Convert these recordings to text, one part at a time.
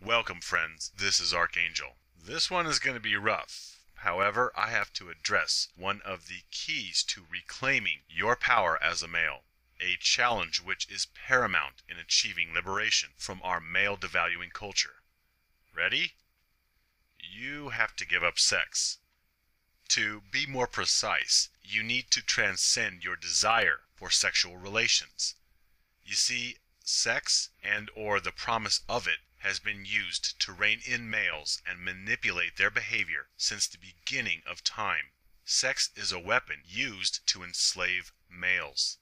Welcome, friends. This is Archangel. This one is going to be rough. However, I have to address one of the keys to reclaiming your power as a male. A challenge which is paramount in achieving liberation from our male devaluing culture. Ready? You have to give up sex. To be more precise, you need to transcend your desire for sexual relations. You see, sex and/or the promise of it has been used to rein in males and manipulate their behavior since the beginning of time. Sex is a weapon used to enslave males.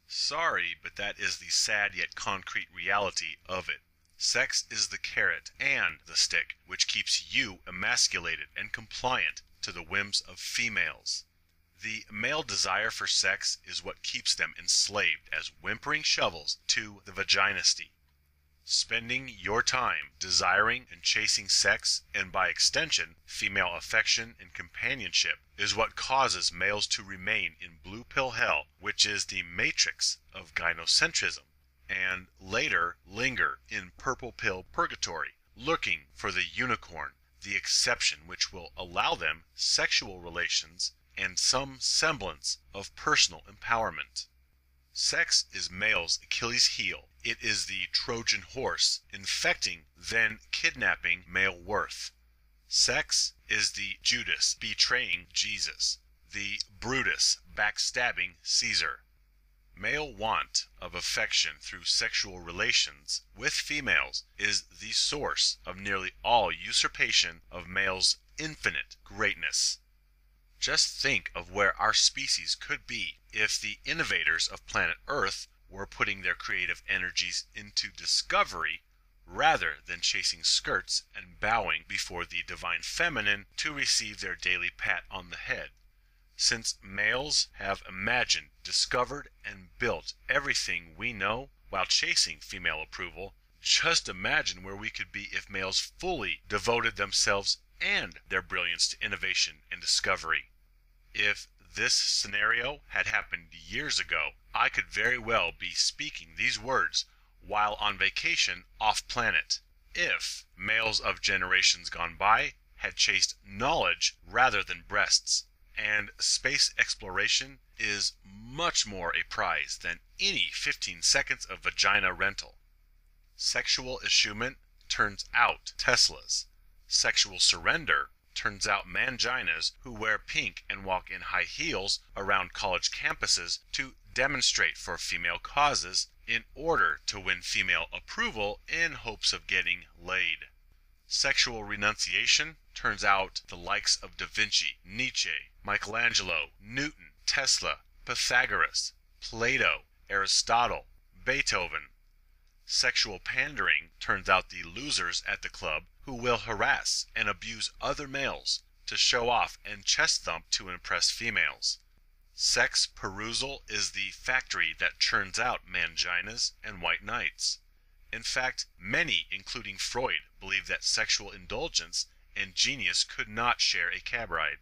Sorry, but that is the sad yet concrete reality of it. Sex is the carrot and the stick which keeps you emasculated and compliant to the whims of females. The male desire for sex is what keeps them enslaved as whimpering shovels to the vaginisty. Spending your time desiring and chasing sex, and by extension, female affection and companionship, is what causes males to remain in blue pill hell, which is the matrix of gynocentrism, and later linger in purple pill purgatory, looking for the unicorn, the exception which will allow them sexual relations and some semblance of personal empowerment. Sex is male's Achilles heel. It is the Trojan horse infecting, then kidnapping male worth. Sex is the Judas betraying Jesus, the Brutus backstabbing Caesar. Male want of affection through sexual relations with females is the source of nearly all usurpation of male's infinite greatness. Just think of where our species could be if the innovators of planet Earth were putting their creative energies into discovery rather than chasing skirts and bowing before the divine feminine to receive their daily pat on the head. Since males have imagined, discovered, and built everything we know while chasing female approval, just imagine where we could be if males fully devoted themselves and their brilliance to innovation and discovery. If this scenario had happened years ago, I could very well be speaking these words while on vacation off-planet. If males of generations gone by had chased knowledge rather than breasts, and space exploration is much more a prize than any 15 seconds of vagina rental. Sexual eschewment turns out Teslas. Sexual surrender turns out manginas who wear pink and walk in high heels around college campuses to demonstrate for female causes in order to win female approval in hopes of getting laid. Sexual renunciation turns out the likes of Da Vinci, Nietzsche, Michelangelo, Newton, Tesla, Pythagoras, Plato, Aristotle, Beethoven. Sexual pandering turns out the losers at the club who will harass and abuse other males to show off and chest thump to impress females. Sex perusal is the factory that churns out manginas and white knights. In fact, many, including Freud, believe that sexual indulgence and genius could not share a cab ride.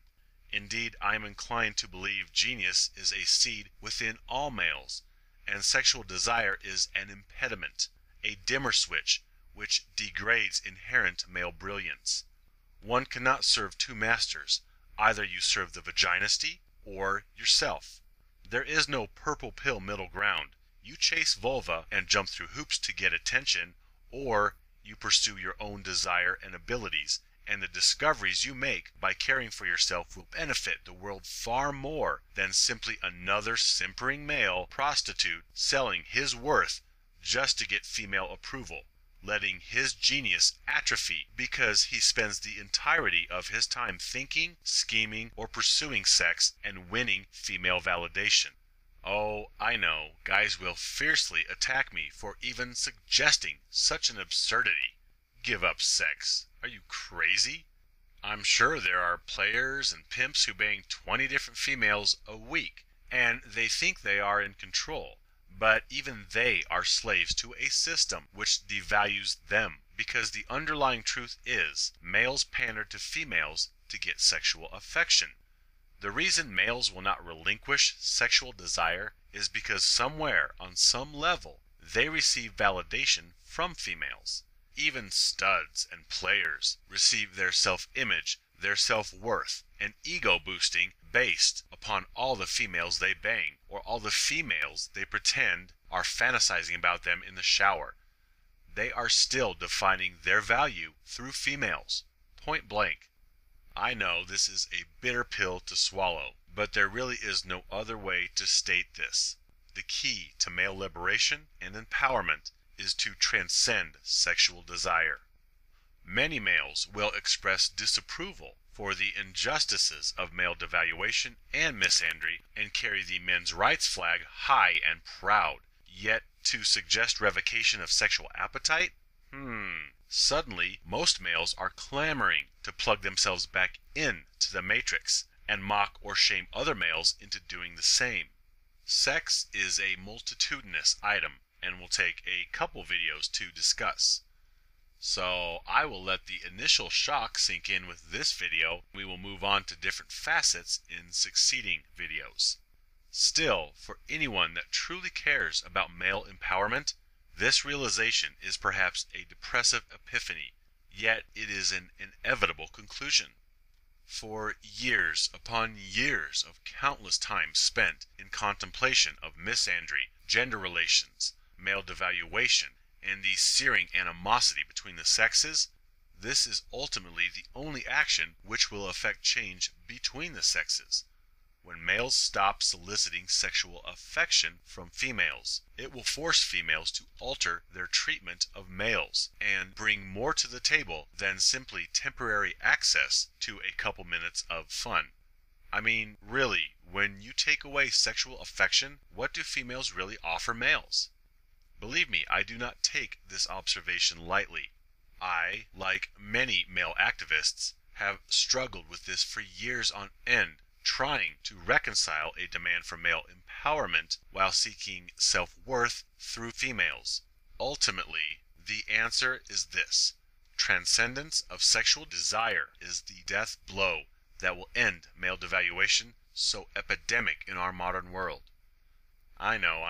Indeed, I am inclined to believe genius is a seed within all males, and sexual desire is an impediment, a dimmer switch, which degrades inherent male brilliance. One cannot serve two masters. Either you serve the vaginisty or yourself. There is no purple pill middle ground. You chase vulva and jump through hoops to get attention, or you pursue your own desire and abilities, and the discoveries you make by caring for yourself will benefit the world far more than simply another simpering male prostitute selling his worth just to get female approval, letting his genius atrophy because he spends the entirety of his time thinking, scheming, or pursuing sex and winning female validation. Oh, I know, guys will fiercely attack me for even suggesting such an absurdity. Give up sex. Are you crazy? I'm sure there are players and pimps who bang 20 different females a week, and they think they are in control. But even they are slaves to a system which devalues them, because the underlying truth is males pander to females to get sexual affection. The reason males will not relinquish sexual desire is because somewhere on some level they receive validation from females. Even studs and players receive their self-image, their self-worth, and ego boosting based upon all the females they bang, or all the females they pretend are fantasizing about them in the shower. They are still defining their value through females, point blank. I know this is a bitter pill to swallow, but there really is no other way to state this. The key to male liberation and empowerment is to transcend sexual desire. Many males will express disapproval for the injustices of male devaluation and misandry and carry the men's rights flag high and proud. Yet to suggest revocation of sexual appetite? Suddenly, most males are clamoring to plug themselves back into the matrix and mock or shame other males into doing the same. Sex is a multitudinous item and will take a couple videos to discuss. So I will let the initial shock sink in with this video. We will move on to different facets in succeeding videos. Still, for anyone that truly cares about male empowerment, this realization is perhaps a depressive epiphany, yet it is an inevitable conclusion. For years upon years of countless time spent in contemplation of misandry, gender relations, male devaluation, and the searing animosity between the sexes, this is ultimately the only action which will affect change between the sexes. When males stop soliciting sexual affection from females, it will force females to alter their treatment of males and bring more to the table than simply temporary access to a couple minutes of fun. I mean, really, when you take away sexual affection, what do females really offer males? Believe me, I do not take this observation lightly. I, like many male activists, have struggled with this for years on end, trying to reconcile a demand for male empowerment while seeking self-worth through females. Ultimately, the answer is this: transcendence of sexual desire is the death blow that will end male devaluation so epidemic in our modern world. I know.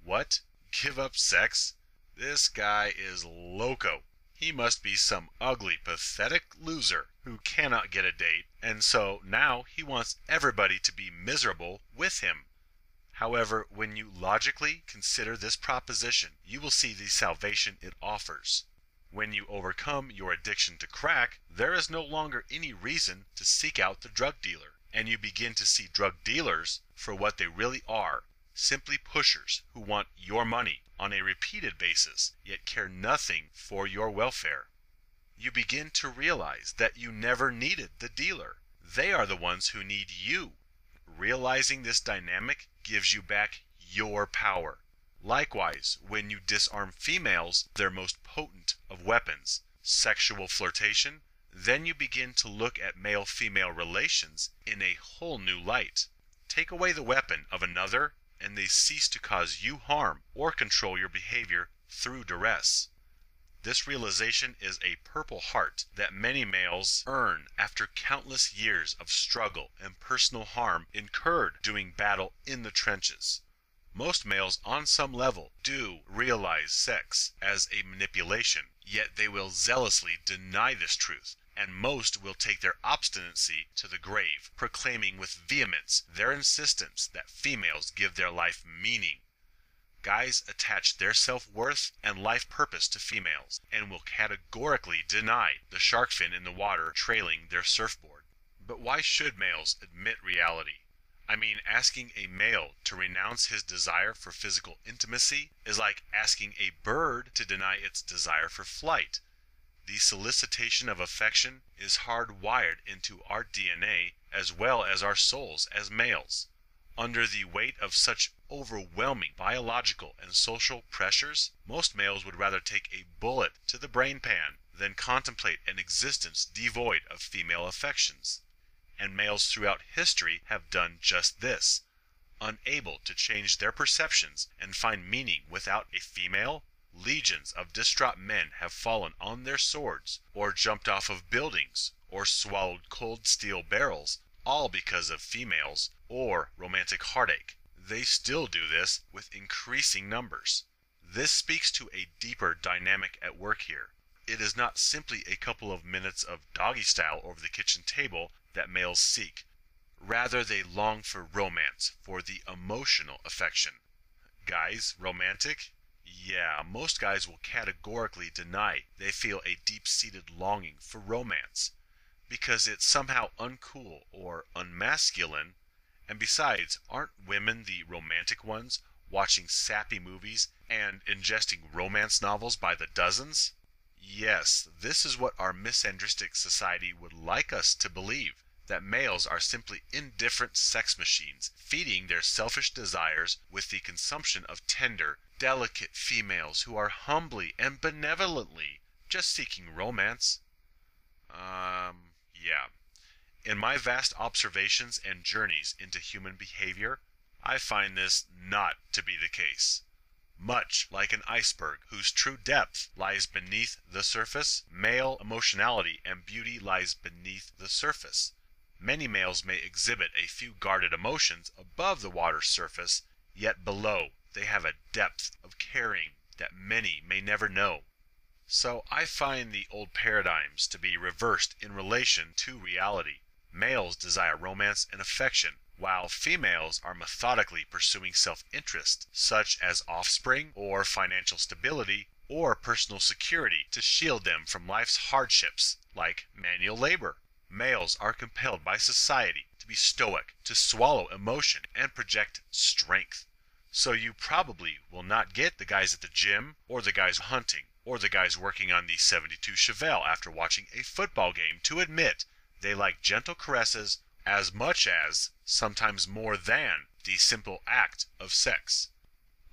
What? Give up sex? This guy is loco. He must be some ugly, pathetic loser who cannot get a date, and so now he wants everybody to be miserable with him. However, when you logically consider this proposition, you will see the salvation it offers. When you overcome your addiction to crack, there is no longer any reason to seek out the drug dealer, and you begin to see drug dealers for what they really are: simply pushers who want your money on a repeated basis, yet care nothing for your welfare. You begin to realize that you never needed the dealer. They are the ones who need you. Realizing this dynamic gives you back your power. Likewise, when you disarm females, their most potent of weapons, sexual flirtation, then you begin to look at male-female relations in a whole new light. Take away the weapon of another, and they cease to cause you harm or control your behavior through duress. This realization is a Purple Heart that many males earn after countless years of struggle and personal harm incurred doing battle in the trenches. Most males on some level do realize sex as a manipulation, yet they will zealously deny this truth, and most will take their obstinacy to the grave, proclaiming with vehemence their insistence that females give their life meaning. Guys attach their self-worth and life purpose to females, and will categorically deny the shark fin in the water trailing their surfboard. But why should males admit reality? I mean, asking a male to renounce his desire for physical intimacy is like asking a bird to deny its desire for flight. The solicitation of affection is hardwired into our DNA as well as our souls as males. Under the weight of such overwhelming biological and social pressures, most males would rather take a bullet to the brain pan than contemplate an existence devoid of female affections. And males throughout history have done just this. Unable to change their perceptions and find meaning without a female, legions of distraught men have fallen on their swords, or jumped off of buildings, or swallowed cold steel barrels, all because of females or romantic heartache. They still do this with increasing numbers. This speaks to a deeper dynamic at work here. it is not simply a couple of minutes of doggy style over the kitchen table that males seek. Rather, they long for romance, for the emotional affection. Guys, romantic? Yeah, most guys will categorically deny they feel a deep-seated longing for romance, because it's somehow uncool or unmasculine. And besides, aren't women the romantic ones, watching sappy movies and ingesting romance novels by the dozens? Yes, this is what our misandristic society would like us to believe, that males are simply indifferent sex machines, feeding their selfish desires with the consumption of tender, delicate females who are humbly and benevolently just seeking romance. Yeah. In my vast observations and journeys into human behavior, I find this not to be the case. Much like an iceberg whose true depth lies beneath the surface, male emotionality and beauty lies beneath the surface. Many males may exhibit a few guarded emotions above the water's surface, yet below they have a depth of caring that many may never know. So I find the old paradigms to be reversed in relation to reality. Males desire romance and affection, while females are methodically pursuing self-interest, such as offspring or financial stability or personal security to shield them from life's hardships, like manual labor. Males are compelled by society to be stoic, to swallow emotion and project strength. So you probably will not get the guys at the gym, or the guys hunting, or the guys working on the 72 Chevelle after watching a football game to admit they like gentle caresses as much as, sometimes more than, the simple act of sex.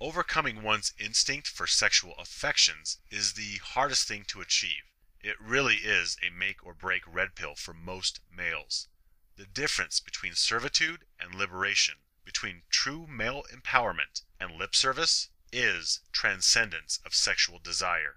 Overcoming one's instinct for sexual affections is the hardest thing to achieve. It really is a make or break red pill for most males. The difference between servitude and liberation, between true male empowerment and lip service, is transcendence of sexual desire.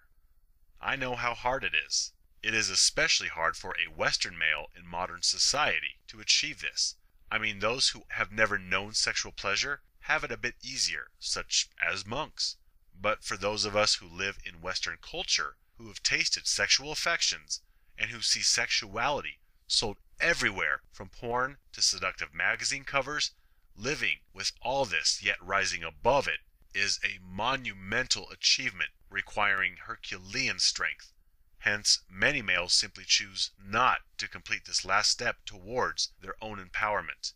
I know how hard it is. It is especially hard for a Western male in modern society to achieve this. I mean, those who have never known sexual pleasure have it a bit easier, such as monks. But for those of us who live in Western culture, who have tasted sexual affections, and who see sexuality sold everywhere from porn to seductive magazine covers, living with all this yet rising above it is a monumental achievement requiring Herculean strength. Hence, many males simply choose not to complete this last step towards their own empowerment.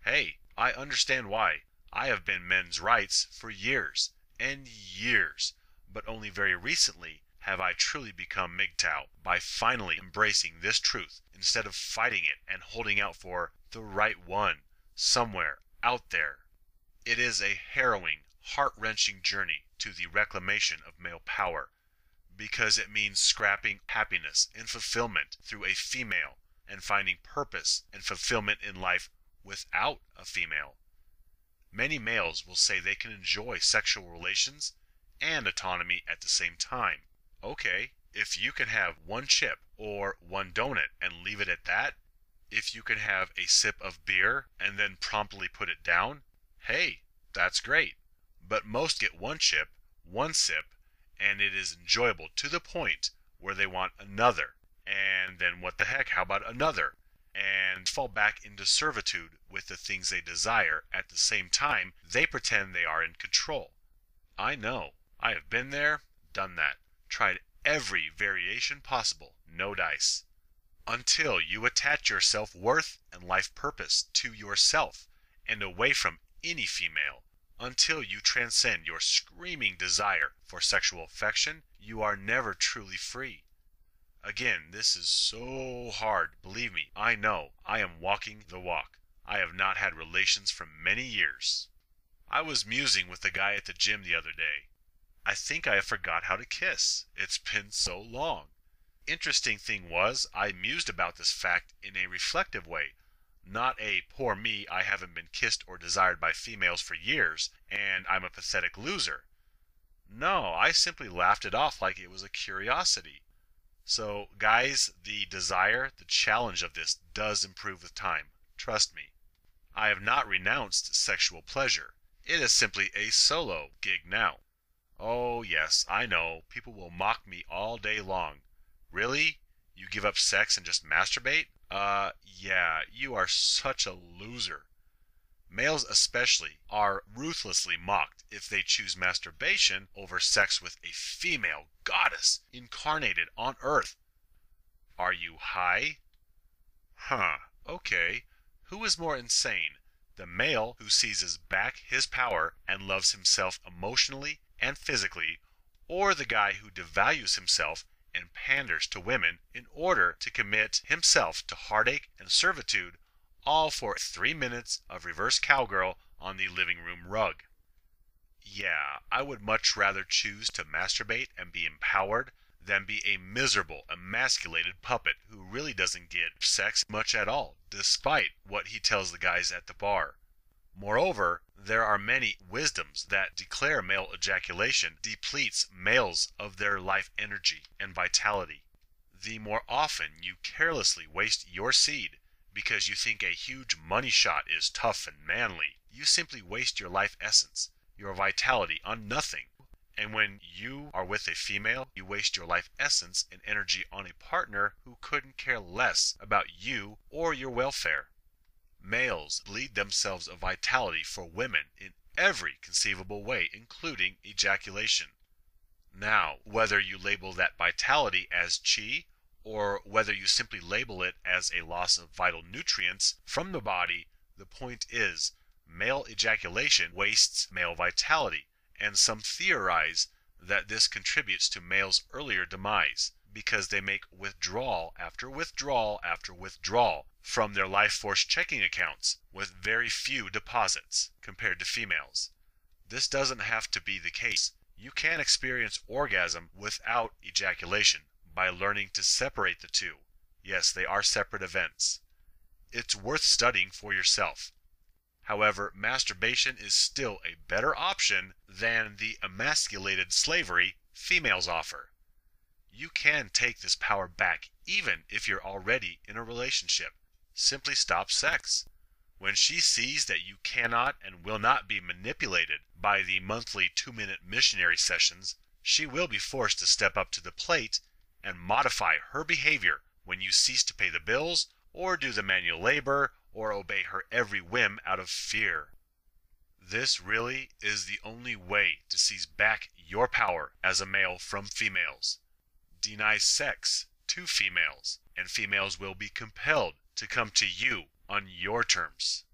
Hey, I understand why. I have been men's rights for years and years, but only very recently have I truly become MGTOW by finally embracing this truth instead of fighting it and holding out for the right one somewhere out there. It is a harrowing, heart-wrenching journey to the reclamation of male power, because it means scrapping happiness and fulfillment through a female and finding purpose and fulfillment in life without a female. Many males will say they can enjoy sexual relations and autonomy at the same time. Okay, if you can have one chip or one donut and leave it at that, if you can have a sip of beer and then promptly put it down, hey, that's great. But most get one chip, one sip, and it is enjoyable to the point where they want another. And then what the heck, how about another? And fall back into servitude with the things they desire at the same time they pretend they are in control. I know. I have been there, done that. Tried every variation possible, no dice. Until you attach your self-worth and life purpose to yourself and away from any female, until you transcend your screaming desire for sexual affection, you are never truly free. Again, this is so hard. Believe me, I know. I am walking the walk. I have not had relations for many years. I was musing with the guy at the gym the other day. I think I forgot how to kiss. It's been so long. Interesting thing was, I mused about this fact in a reflective way. Not a poor me, I haven't been kissed or desired by females for years, and I'm a pathetic loser. No, I simply laughed it off like it was a curiosity. So, guys, the desire, the challenge of this does improve with time. Trust me. I have not renounced sexual pleasure. It is simply a solo gig now. Oh, yes, I know, people will mock me all day long. Really? You give up sex and just masturbate? Yeah, you are such a loser. Males especially are ruthlessly mocked if they choose masturbation over sex with a female goddess incarnated on Earth. Are you high? Huh, okay. Who is more insane? The male who seizes back his power and loves himself emotionally and physically, or the guy who devalues himself and panders to women in order to commit himself to heartache and servitude, all for 3 minutes of reverse cowgirl on the living room rug? Yeah, I would much rather choose to masturbate and be empowered than be a miserable, emasculated puppet who really doesn't get sex much at all, despite what he tells the guys at the bar. Moreover, there are many wisdoms that declare male ejaculation depletes males of their life energy and vitality. The more often you carelessly waste your seed because you think a huge money shot is tough and manly, you simply waste your life essence, your vitality on nothing. And when you are with a female, you waste your life essence and energy on a partner who couldn't care less about you or your welfare. Males bleed themselves of vitality for women in every conceivable way, including ejaculation. Now, whether you label that vitality as chi, or whether you simply label it as a loss of vital nutrients from the body, the point is, male ejaculation wastes male vitality, and some theorize that this contributes to males' earlier demise, because they make withdrawal after withdrawal after withdrawal from their life force checking accounts with very few deposits compared to females. This doesn't have to be the case. You can experience orgasm without ejaculation by learning to separate the two. Yes, they are separate events. It's worth studying for yourself. However, masturbation is still a better option than the emasculated slavery females offer. You can take this power back even if you're already in a relationship. Simply stop sex. When she sees that you cannot and will not be manipulated by the monthly 2-minute missionary sessions, she will be forced to step up to the plate and modify her behavior when you cease to pay the bills or do the manual labor or obey her every whim out of fear. This really is the only way to seize back your power as a male from females. Deny sex to females, and females will be compelled to come to you on your terms.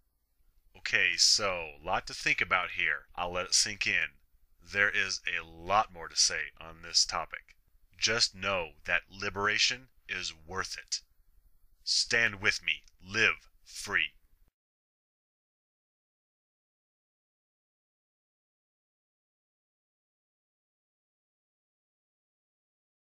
Okay, so, lot to think about here. I'll let it sink in. There is a lot more to say on this topic. Just know that liberation is worth it. Stand with me. Live free.